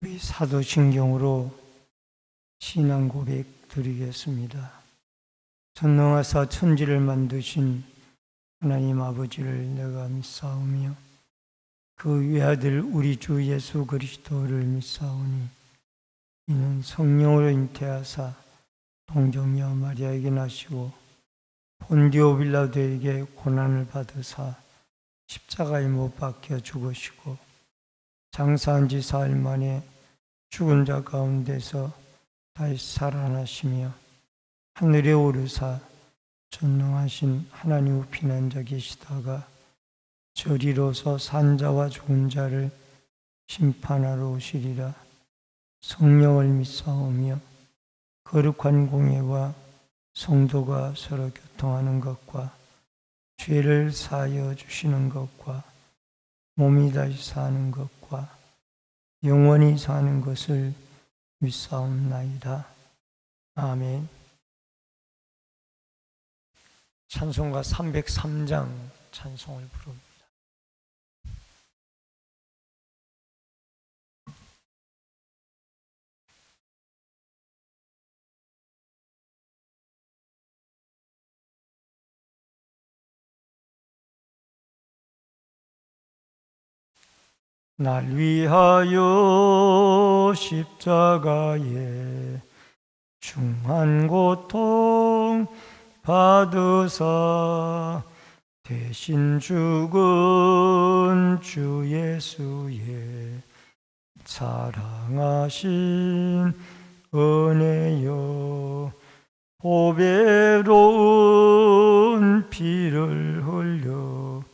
우리 사도신경으로 신앙 고백 드리겠습니다. 전능하사 천지를 만드신 하나님 아버지를 내가 믿사오며 그 외아들 우리 주 예수 그리스도를 믿사오니 이는 성령으로 잉태하사 동정녀 마리아에게 나시고 본디오 빌라도에게 고난을 받으사 십자가에 못 박혀 죽으시고 장사한 지 사흘 만에 죽은 자 가운데서 다시 살아나시며 하늘에 오르사 전능하신 하나님 우편 앉아 계시다가 저리로서 산자와 죽은 자를 심판하러 오시리라. 성령을 믿사오며 거룩한 공예와 성도가 서로 교통하는 것과 죄를 사하여 주시는 것과 몸이 다시 사는 것과 영원히 사는 것을 믿사옵나이다. 아멘. 찬송가 303장 찬송을 부릅니다. 날 위하여 십자가에 중한 고통 받으사 대신 죽은 주 예수의 사랑하신 은혜여 보배로운 피를 흘려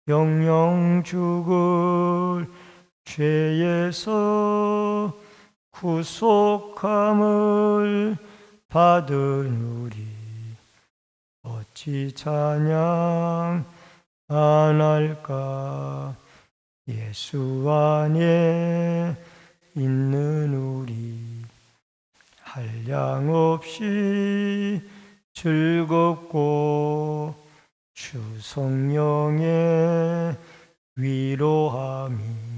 영영 죽을 죄에서 구속함을 받은 우리 어찌 찬양 안 할까. 예수 안에 있는 우리 한량없이 즐겁고 주 성령의 위로함이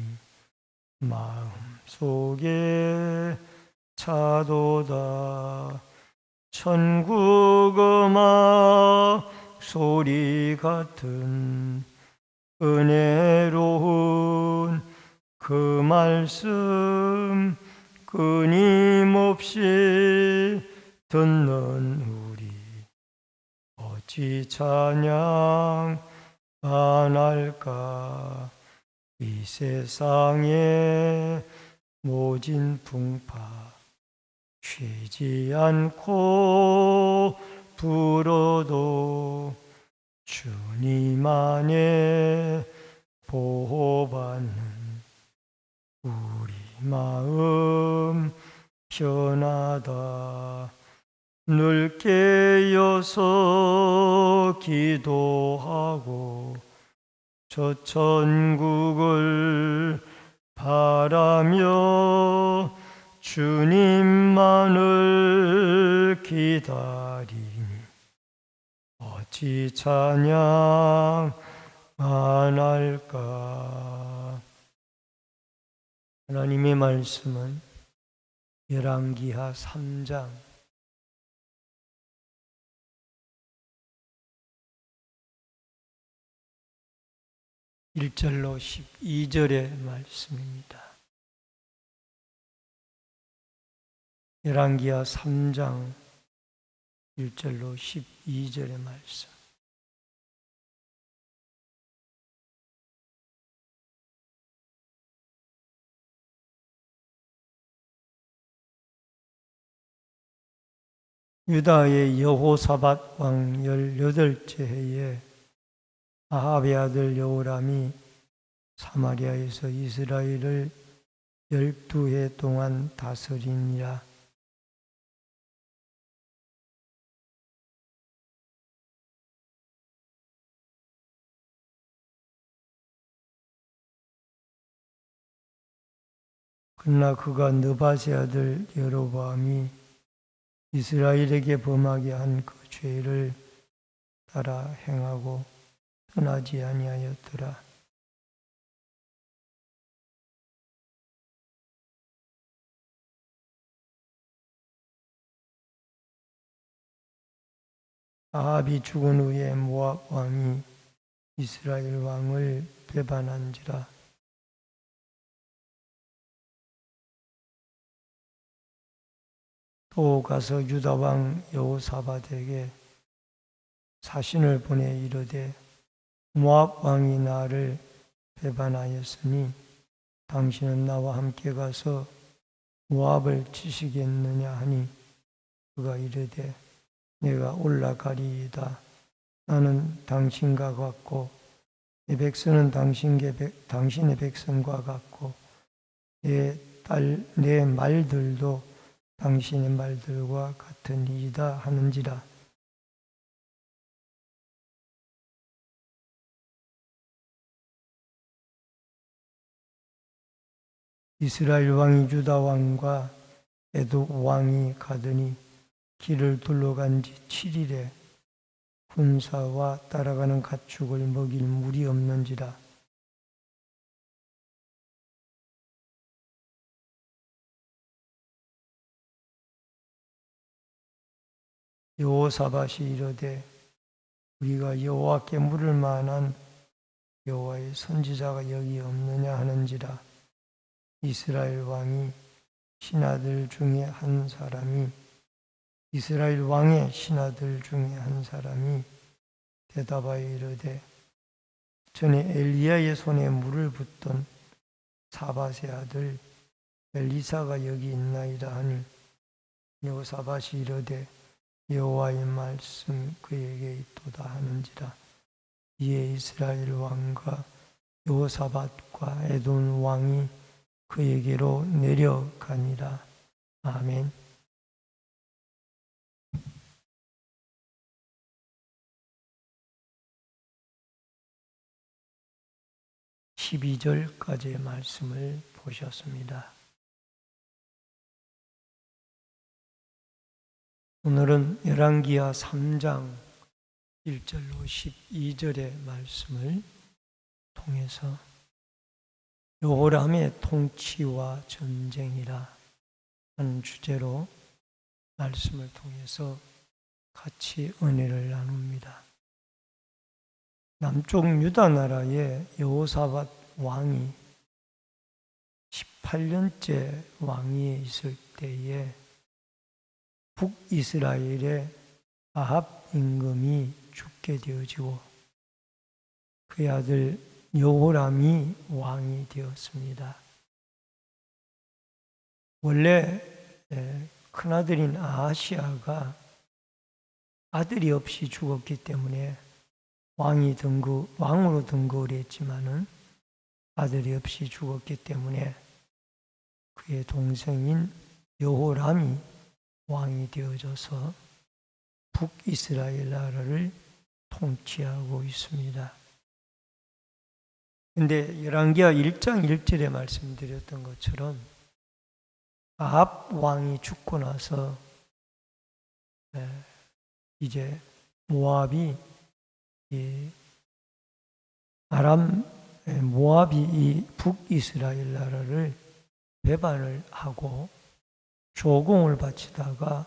마음속에 차도다. 천국 음악 소리 같은 은혜로운 그 말씀 끊임없이 듣는 우리 어찌 찬양 안 할까. 이 세상의 모진 풍파 쉬지 않고 불어도 주님 안에 보호받는 우리 마음 편하다. 늘 깨어서 기도하고 저 천국을 바라며 주님만을 기다리니 어찌 찬양 안 할까. 하나님의 말씀은 열왕기하 3장 1절로 12절의 말씀입니다. 열왕기하 3장 1절로 12절의 말씀. 유다의 여호사밧 왕 18째 해에 아합의 아들 여호람이 사마리아에서 이스라엘을 12해 동안 다스리니라. 그러나 그가 느밧의 아들 여로보암이 이스라엘에게 범하게 한 그 죄를 따라 행하고 떠나지 아니하였더라. 아합이 죽은 후에 모압 왕이 이스라엘 왕을 배반한지라. 또 가서 유다 왕 여호사밧에게 사신을 보내 이르되 모압 왕이 나를 배반하였으니 당신은 나와 함께 가서 모압을 치시겠느냐 하니 그가 이르되 내가 올라가리이다. 나는 당신과 같고 내 백성은 당신의 백성과 같고 내 말들도 당신의 말들과 같으니이다 하는지라. 이스라엘 왕이 유다 왕과 에돔 왕이 가더니 길을 둘러간 지 7일에 군사와 따라가는 가축을 먹일 물이 없는지라. 여호사밧이 이르되 우리가 여호와께 물을 만한 여호와의 선지자가 여기 없느냐 하는지라. 이스라엘 왕의 신하들 중에 한 사람이 대답하여 이르되 전에 엘리야의 손에 물을 붓던 사밧의 아들 엘리사가 여기 있나이다 하니 여호사밧이 이르되 여호와의 말씀 그에게 있도다 하는지라. 이에 이스라엘 왕과 여호사밧과 에돔 왕이 그에게로 내려가니라. 아멘. 12절까지의 말씀을 보셨습니다. 오늘은 열왕기하 3장 1절로 12절의 말씀을 통해서 여호람의 통치와 전쟁이라 하는 주제로 말씀을 통해서 같이 은혜를 나눕니다. 남쪽 유다 나라의 여호사밧 왕이 18년째 왕위에 있을 때에 북이스라엘의 아합 임금이 죽게 되어지고 그의 아들 여호람이 왕이 되었습니다. 원래 큰아들인 아하시아가 아들이 없이 죽었기 때문에 왕으로 등극을 했지만은 아들이 없이 죽었기 때문에 그의 동생인 여호람이 왕이 되어져서 북이스라엘 나라를 통치하고 있습니다. 그런데 열왕기하 1장 1절에 말씀드렸던 것처럼 아합 왕이 죽고 나서 이제 모압이 이 북이스라엘 나라를 배반을 하고 조공을 바치다가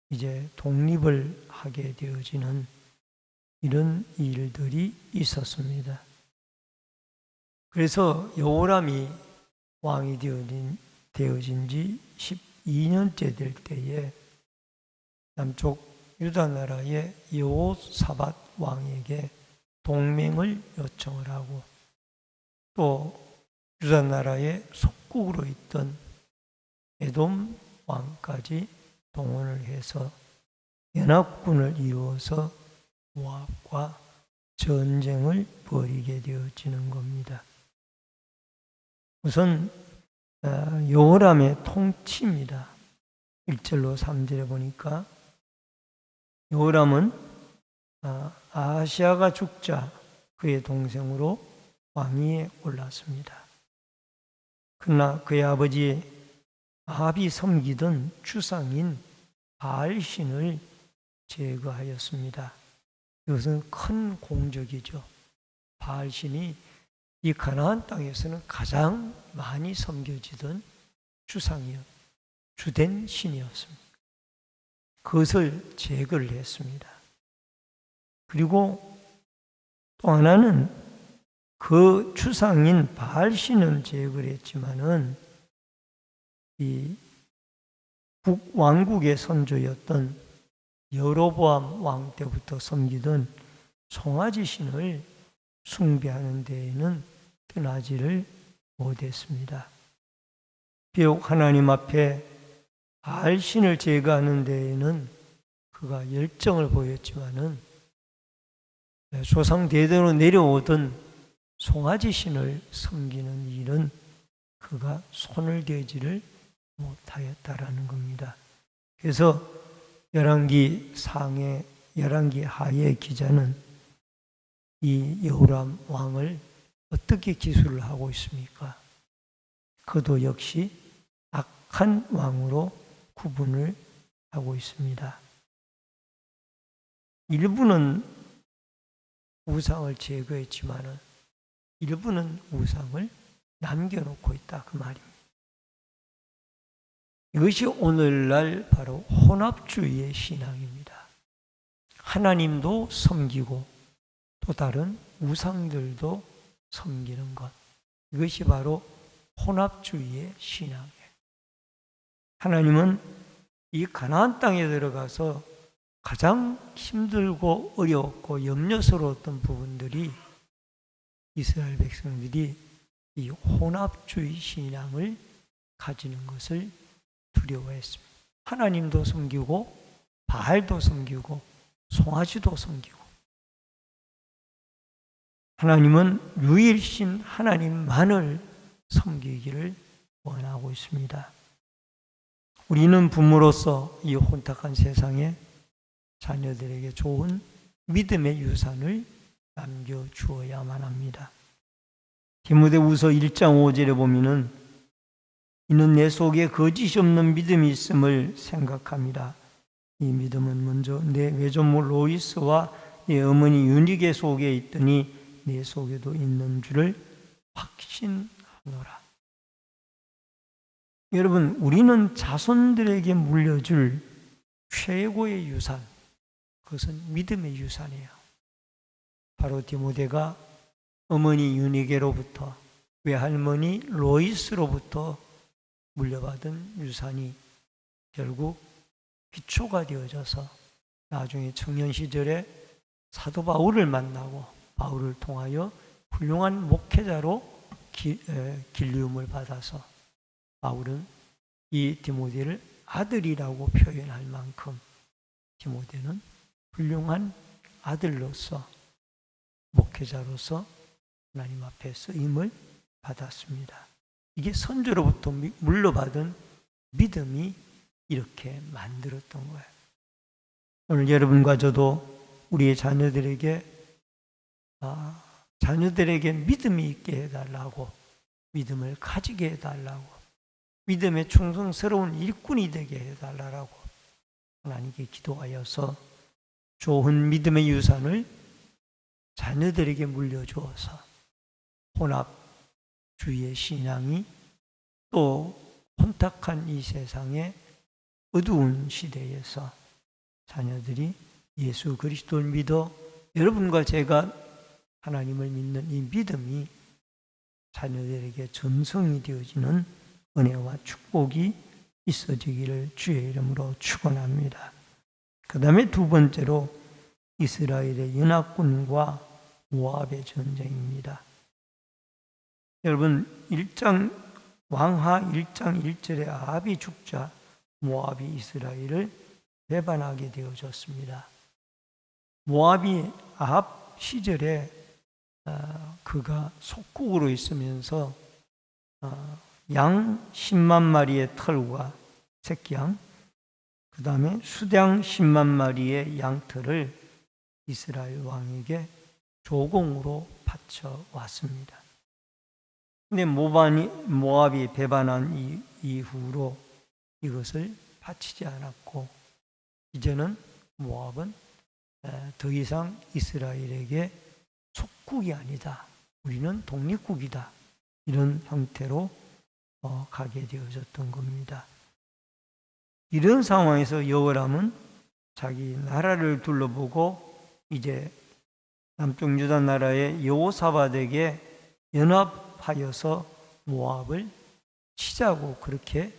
이제 독립을 하게 되어지는 이런 일들이 있었습니다. 그래서 여호람이 왕이 되어진 지 12년째 될 때에 남쪽 유다 나라의 여호사밧 왕에게 동맹을 요청을 하고 또 유다 나라의 속국으로 있던 에돔 왕까지 동원을 해서 연합군을 이루어서 모압과 전쟁을 벌이게 되어지는 겁니다. 우선 여호람의 통치입니다. 1절로 3절에 보니까 여호람은 아하시아가 죽자 그의 동생으로 왕위에 올랐습니다. 그러나 그의 아버지 아합이 섬기던 주상인 바알신을 제거하였습니다. 이것은 큰 공적이죠. 바알신이 이 가나안 땅에서는 가장 많이 섬겨지던 주된 신이었습니다. 그것을 제거를 했습니다. 그리고 또 하나는 그 추상인 바알신을 제거를 했지만은 이 북왕국의 선조였던 여로보암 왕 때부터 섬기던 송아지 신을 숭배하는 데에는 떠나지를 못했습니다. 비록 하나님 앞에 바알신을 제거하는 데에는 그가 열정을 보였지만은 조상 대대로 내려오던 송아지 신을 섬기는 일은 그가 손을 대지를 못하였다라는 겁니다. 그래서 열왕기 상해, 열왕기 하의 기자는 이 여호람 왕을 어떻게 기술을 하고 있습니까? 그도 역시 악한 왕으로 구분을 하고 있습니다. 일부는 우상을 제거했지만은 일부는 우상을 남겨놓고 있다 그 말입니다. 이것이 오늘날 바로 혼합주의의 신앙입니다. 하나님도 섬기고 또 다른 우상들도 섬기는 것, 이것이 바로 혼합주의의 신앙이에요. 하나님은 이 가나안 땅에 들어가서 가장 힘들고 어려웠고 염려스러웠던 부분들이 이스라엘 백성들이 이 혼합주의 신앙을 가지는 것을 두려워했습니다. 하나님도 섬기고 바알도 섬기고 송아지도 섬기고, 하나님은 유일신 하나님만을 섬기기를 원하고 있습니다. 우리는 부모로서 이 혼탁한 세상에 자녀들에게 좋은 믿음의 유산을 남겨주어야만 합니다. 디모데후서 1장 5절에 보면은 이는 내 속에 거짓이 없는 믿음이 있음을 생각합니다. 이 믿음은 먼저 내 외조모 로이스와 내 어머니 유니게 속에 있더니 내 속에도 있는 줄을 확신하노라. 여러분, 우리는 자손들에게 물려줄 최고의 유산, 그것은 믿음의 유산이에요. 바로 디모데가 어머니 유니게로부터, 외할머니 로이스로부터 물려받은 유산이 결국 기초가 되어져서 나중에 청년 시절에 사도 바울을 만나고 바울을 통하여 훌륭한 목회자로 길리움을 받아서 바울은 이 디모데를 아들이라고 표현할 만큼 디모데는 훌륭한 아들로서 목회자로서 하나님 앞에 쓰임을 받았습니다. 이게 선조로부터 물려받은 믿음이 이렇게 만들었던 거예요. 오늘 여러분과 저도 우리의 자녀들에게 믿음이 있게 해달라고, 믿음을 가지게 해달라고, 믿음의 충성스러운 일꾼이 되게 해달라고 하나님께 기도하여서 좋은 믿음의 유산을 자녀들에게 물려주어서 혼합주의의 신앙이 또 혼탁한 이 세상의 어두운 시대에서 자녀들이 예수 그리스도를 믿어 여러분과 제가 하나님을 믿는 이 믿음이 자녀들에게 전성이 되어지는 은혜와 축복이 있어지기를 주의 이름으로 축원합니다. 그 다음에 두 번째로 이스라엘의 연합군과 모압의 전쟁입니다. 여러분, 왕하 1장 1절에 아합이 죽자 모압이 이스라엘을 배반하게 되어졌습니다. 모압이 아합 시절에 그가 속국으로 있으면서 양 10만 마리의 털과 새끼양, 그 다음에 수량 10만 마리의 양털을 이스라엘 왕에게 조공으로 바쳐 왔습니다. 근데 모압이 배반한 이후로 이것을 바치지 않았고, 이제는 모압은 더 이상 이스라엘에게 속국이 아니다, 우리는 독립국이다, 이런 형태로 가게 되어졌던 겁니다. 이런 상황에서 여호람은 자기 나라를 둘러보고 이제 남쪽 유다 나라의 여호사밧에게 연합하여서 모압을 치자고 그렇게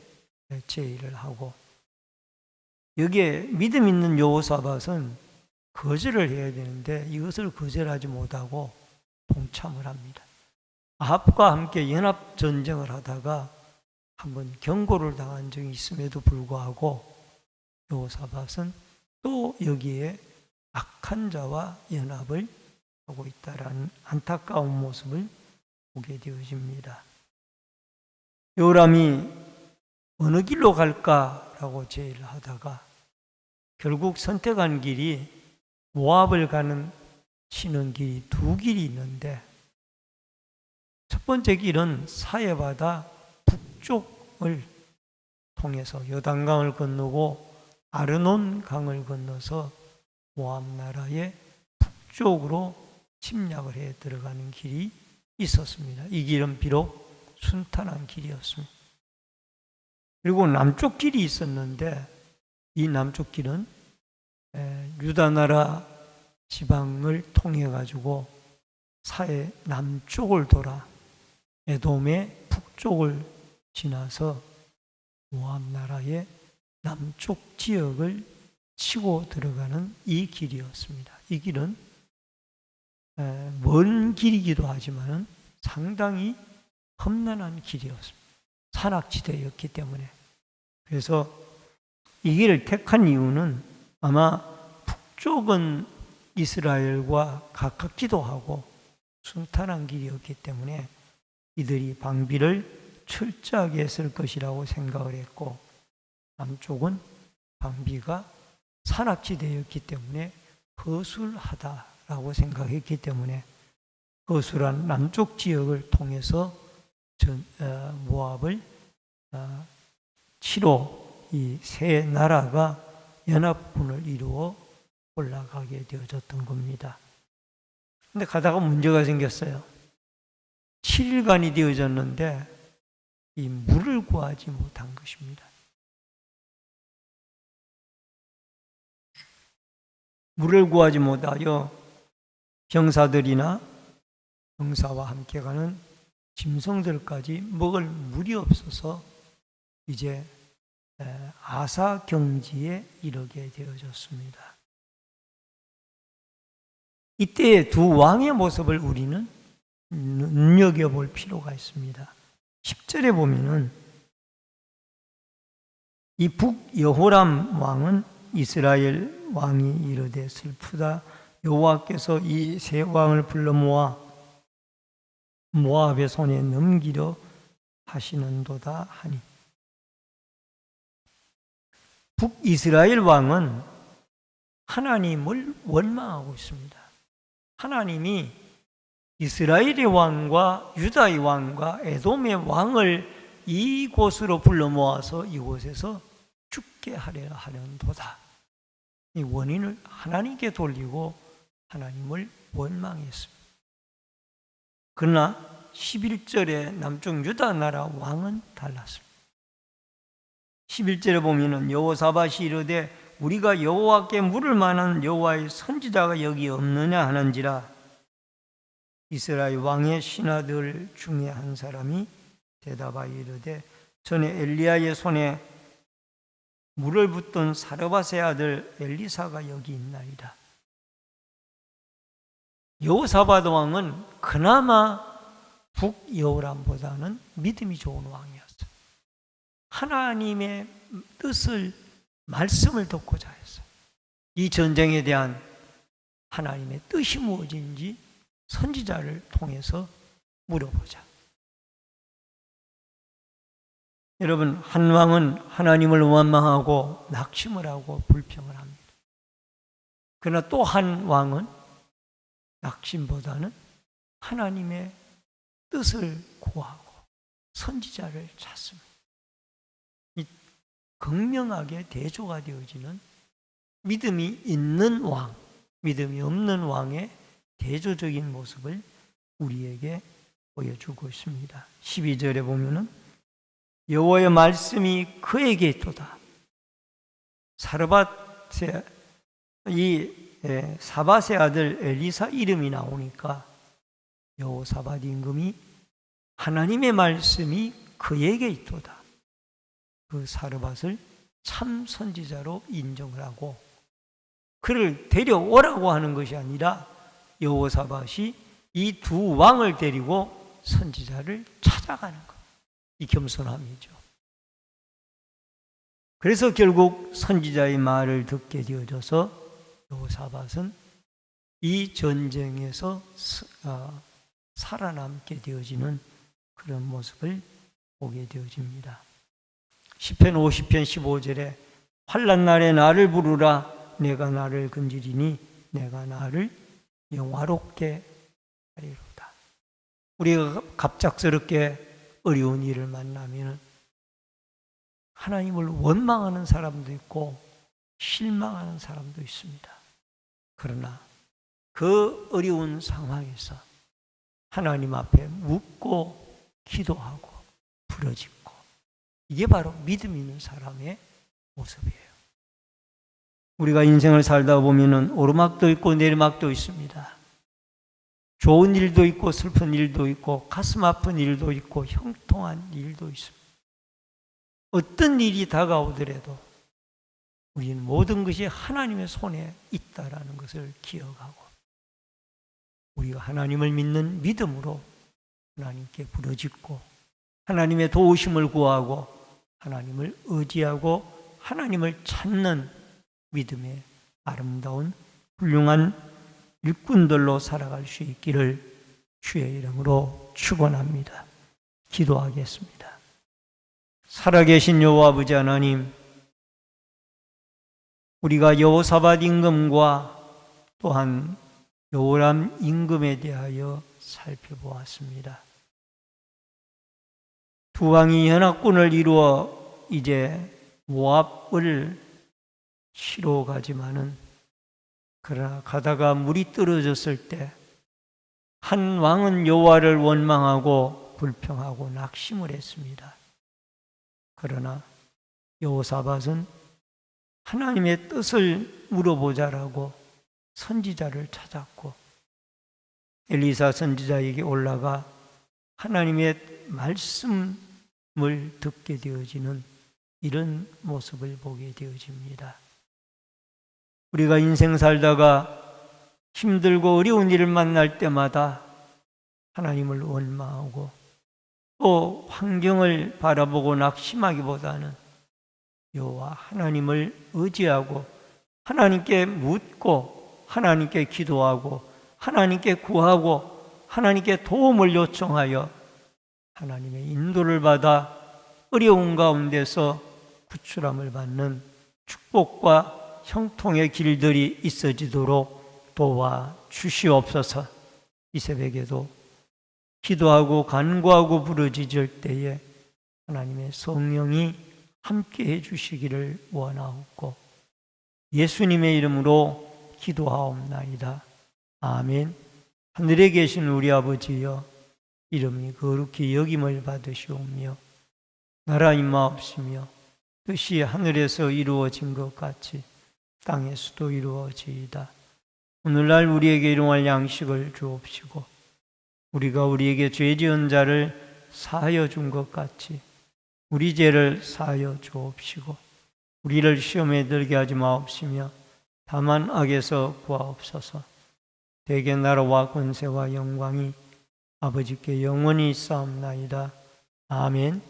제의를 하고, 여기에 믿음 있는 여호사밧은 거절을 해야 되는데 이것을 거절하지 못하고 동참을 합니다. 아합과 함께 연합 전쟁을 하다가 한번 경고를 당한 적이 있음에도 불구하고 여호사밧은 또 여기에 악한 자와 연합을 하고 있다라는 안타까운 모습을 보게 되어집니다. 요람이 어느 길로 갈까라고 제의를 하다가 결국 선택한 길이 모압을 치는 길이 두 길이 있는데, 첫 번째 길은 사해바다 북쪽을 통해서 요단강을 건너고 아르논 강을 건너서 모압 나라의 북쪽으로 침략을 해 들어가는 길이 있었습니다. 이 길은 비록 순탄한 길이었습니다. 그리고 남쪽 길이 있었는데 이 남쪽 길은 유다 나라 지방을 통해 가지고 사해 남쪽을 돌아 에돔의 북쪽을 지나서 모압 나라의 남쪽 지역을 치고 들어가는 이 길이었습니다. 이 길은 먼 길이기도 하지만 상당히 험난한 길이었습니다. 산악지대였기 때문에. 그래서 이 길을 택한 이유는 아마 북쪽은 이스라엘과 가깝기도 하고 순탄한 길이었기 때문에 이들이 방비를 철저하게 했을 것이라고 생각을 했고, 남쪽은 방비가 산악지대였기 때문에 허술하다라고 생각했기 때문에 허술한 남쪽 지역을 통해서 모압을 치러 이 세 나라가 연합군을 이루어 올라가게 되어졌던 겁니다. 근데 가다가 문제가 생겼어요. 7일간이 되어졌는데 이 물을 구하지 못한 것입니다. 물을 구하지 못하여 병사들이나 병사와 함께 가는 짐승들까지 먹을 물이 없어서 이제 아사 경지에 이르게 되어졌습니다. 이때의 두 왕의 모습을 우리는 눈여겨볼 필요가 있습니다. 10절에 보면은 이 북여호람 왕은 이스라엘 왕이 이르되 슬프다. 여호와께서 이 세 왕을 불러 모아 모압의 손에 넘기려 하시는도다 하니, 북이스라엘 왕은 하나님을 원망하고 있습니다. 하나님이 이스라엘의 왕과 유다의 왕과 에돔의 왕을 이곳으로 불러 모아서 이곳에서 죽게 하려 하는도다. 이 원인을 하나님께 돌리고 하나님을 원망했습니다. 그러나 11절에 남쪽 유다 나라 왕은 달랐습니다. 11절에 보면은 여호사밧이 이르되 우리가 여호와께 물을 만한 여호와의 선지자가 여기 없느냐 하는지라, 이스라엘 왕의 신하들 중에 한 사람이 대답하여 이르되 전에 엘리야의 손에 물을 붓던 사르밧의 아들 엘리사가 여기 있나이다. 여호사밧 왕은 그나마 북여호람보다는 믿음이 좋은 왕이었어요. 하나님의 뜻을, 말씀을 듣고자 했어요. 이 전쟁에 대한 하나님의 뜻이 무엇인지 선지자를 통해서 물어보자. 여러분, 한 왕은 하나님을 원망하고 낙심을 하고 불평을 합니다. 그러나 또 한 왕은 낙심보다는 하나님의 뜻을 구하고 선지자를 찾습니다. 이 극명하게 대조가 되어지는 믿음이 있는 왕, 믿음이 없는 왕의 대조적인 모습을 우리에게 보여주고 있습니다. 12절에 보면은 여호와의 말씀이 그에게 있도다. 사르밧의 이 사밧의 아들 엘리사 이름이 나오니까 여호사밧 임금이 하나님의 말씀이 그에게 있도다, 그 사르밧을 참 선지자로 인정을 하고 그를 데려오라고 하는 것이 아니라 여호사밧이 이 두 왕을 데리고 선지자를 찾아가는 것, 이 겸손함이죠. 그래서 결국 선지자의 말을 듣게 되어져서 여호사밧은 이 전쟁에서 살아남게 되어지는 그런 모습을 보게 되어집니다. 시편 50편 15절에 환난 날에 나를 부르라, 내가 나를 건지리니 내가 나를 영화롭게 하리로다. 우리가 갑작스럽게 어려운 일을 만나면 하나님을 원망하는 사람도 있고 실망하는 사람도 있습니다. 그러나 그 어려운 상황에서 하나님 앞에 묻고 기도하고 부르짖고, 이게 바로 믿음 있는 사람의 모습이에요. 우리가 인생을 살다 보면은 오르막도 있고 내리막도 있습니다. 좋은 일도 있고 슬픈 일도 있고 가슴 아픈 일도 있고 형통한 일도 있습니다. 어떤 일이 다가오더라도 우리는 모든 것이 하나님의 손에 있다라는 것을 기억하고 우리가 하나님을 믿는 믿음으로 하나님께 부르짖고 하나님의 도우심을 구하고 하나님을 의지하고 하나님을 찾는 믿음의 아름다운 훌륭한 일꾼들로 살아갈 수 있기를 주의 이름으로 축원합니다. 기도하겠습니다. 살아계신 여호와 아버지 하나님, 우리가 여호사밧 임금과 또한 여호람 임금에 대하여 살펴보았습니다. 두 왕이 연합군을 이루어 이제 모압을 치러 가지만은, 그러나 가다가 물이 떨어졌을 때 한 왕은 여호와를 원망하고 불평하고 낙심을 했습니다. 그러나 여호사밧은 하나님의 뜻을 물어보자라고 선지자를 찾았고 엘리사 선지자에게 올라가 하나님의 말씀을 듣게 되어지는 이런 모습을 보게 되어집니다. 우리가 인생 살다가 힘들고 어려운 일을 만날 때마다 하나님을 원망하고 또 환경을 바라보고 낙심하기보다는 여호와 하나님을 의지하고 하나님께 묻고 하나님께 기도하고 하나님께 구하고 하나님께 도움을 요청하여 하나님의 인도를 받아 어려운 가운데서 구출함을 받는 축복과 형통의 길들이 있어지도록 도와 주시옵소서. 이 새벽에도 기도하고 간구하고 부르짖을 때에 하나님의 성령이 함께 해주시기를 원하옵고 예수님의 이름으로 기도하옵나이다. 아멘. 하늘에 계신 우리 아버지여, 이름이 거룩히 여김을 받으시오며 나라 임하옵시며 뜻이 하늘에서 이루어진 것 같이 땅에서도 이루어지이다. 오늘날 우리에게 일용할 양식을 주옵시고 우리가 우리에게 죄 지은 자를 사하여 준 것 같이 우리 죄를 사하여 주옵시고 우리를 시험에 들게 하지 마옵시며 다만 악에서 구하옵소서. 대개 나라와 권세와 영광이 아버지께 영원히 있사옵나이다. 아멘.